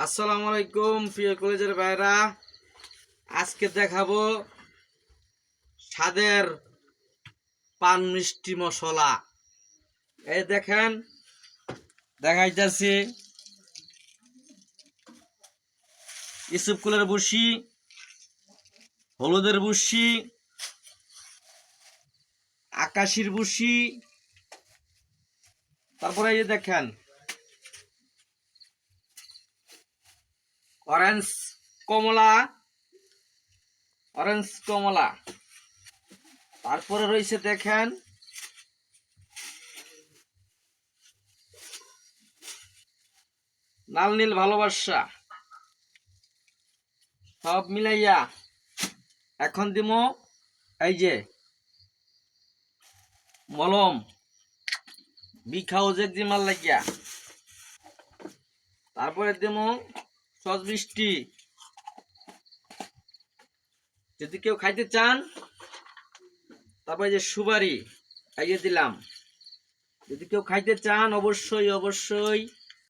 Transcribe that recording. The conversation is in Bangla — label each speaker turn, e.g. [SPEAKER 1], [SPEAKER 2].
[SPEAKER 1] আসসালামু আলাইকুম প্রিয় কলেজের ভাইরা। আজকে দেখাবো স্বাদের পান মিষ্টি মশলা। এই দেখেন, দেখাইতেছি ইসুফকুলের বুসি, হলুদের বুসি, আকাশির বুসি, তারপরে এই যে দেখেন অরেঞ্জ কমলা, অরেঞ্জ কমলা। তারপরে রয়েছে দেখেন লাল নীল ভালোবাসা। সব মিলাইয়া এখন দিমো এই যে মলম বিখাও যে জিমাল লাগিয়া। তারপরে দিমো সস বৃষ্টি। যদি কেউ খাইতে চান তারপরে যে সুপারি খাইয়ে দিলাম। যদি কেউ খাইতে চান অবশ্যই